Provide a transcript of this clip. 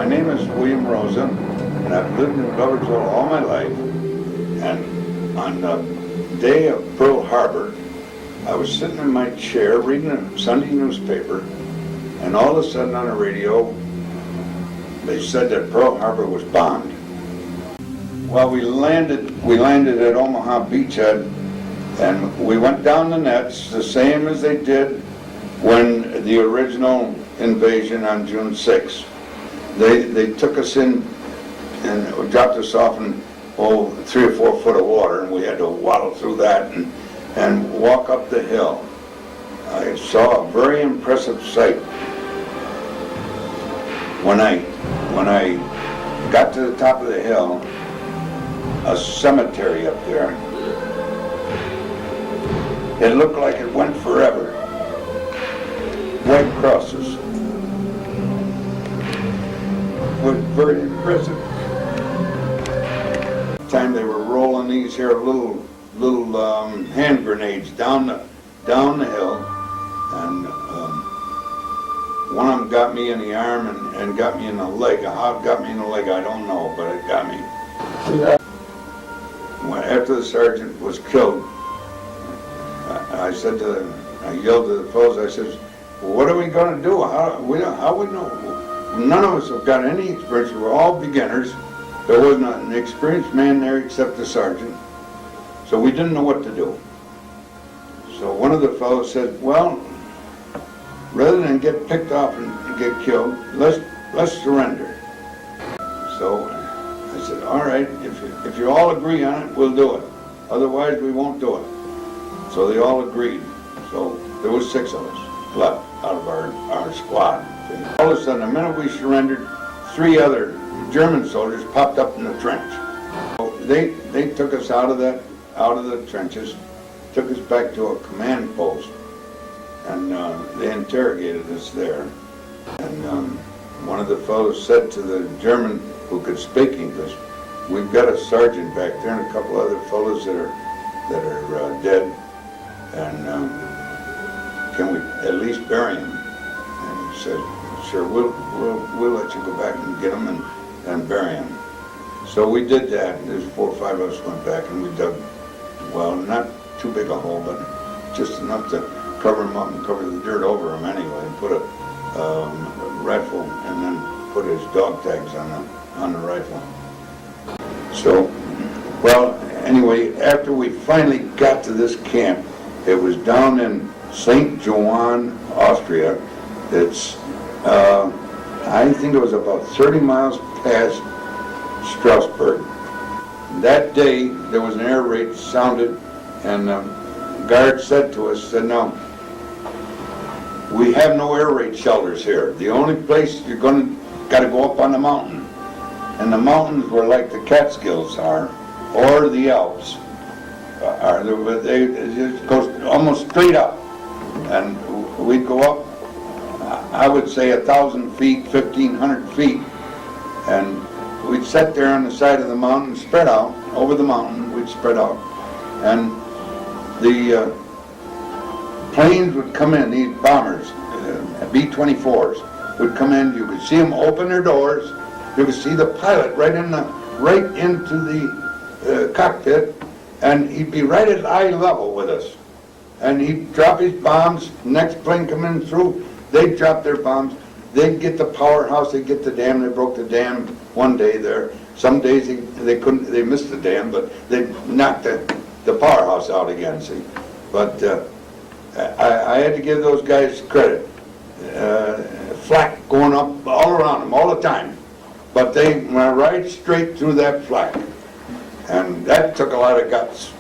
My name is William Rosa, and I've lived in Gloversville all my life. And on the day of Pearl Harbor, I was sitting in my chair reading a Sunday newspaper, and all of a sudden on the radio, they said that Pearl Harbor was bombed. Well, we landed at Omaha Beach, and we went down the nets the same as they did when the original invasion on June 6th. They took us in and dropped us off in 3 or 4 foot of water, and we had to waddle through that and walk up the hill. I saw a very impressive sight. When I got to the top of the hill, a cemetery up there, it looked like it went forever. White crosses. Was very impressive. Time they were rolling these here little hand grenades down the hill, and one of them got me in the arm and got me in the leg. How it got me in the leg, I don't know, but it got me. After the sergeant was killed, I yelled to the fellows, I said, well, what are we going to do? How we know? None of us have got any experience. We're all beginners. There wasn't an experienced man there except the sergeant. So we didn't know what to do. So one of the fellows said, well, rather than get picked off and get killed, let's surrender. So I said, all right, if you all agree on it, we'll do it. Otherwise, we won't do it. So they all agreed. So there was 6 of us left out of our squad. All of a sudden, the minute we surrendered, 3 other German soldiers popped up in the trench. So they took us out of the trenches, took us back to a command post, and they interrogated us there. And one of the fellows said to the German who could speak English, we've got a sergeant back there and a couple other fellows that are dead, and can we at least bury him? And he said, sure, we'll let you go back and get him and bury him. So we did that. There's 4 or 5 of us went back and we dug, well, not too big a hole, but just enough to cover him up and cover the dirt over him anyway, and put a rifle and then put his dog tags on the rifle. So, well, anyway, after we finally got to this camp, it was down in St. Johann, Austria. It's, I think it was about 30 miles past Strasbourg. That day, there was an air raid sounded, and the guard said to us, said, no, we have no air raid shelters here. The only place you're got to go up on the mountain. And the mountains were like the Catskills are, or the Alps are. They just go almost straight up. And we'd go up, I would say 1,000 feet, 1,500 feet. And we'd sit there on the side of the mountain, spread out, over the mountain, we'd spread out. And the planes would come in, these bombers, B-24s, would come in, you could see them open their doors, you could see the pilot right into the cockpit, and he'd be right at eye level with us. And he'd drop his bombs, next plane coming through, they'd drop their bombs, they'd get the powerhouse, they'd get the dam, they broke the dam one day there. Some days they missed the dam, but they knocked the powerhouse out again, see. But I had to give those guys credit. Flak going up all around them, all the time. But they went right straight through that flak. And that took a lot of guts.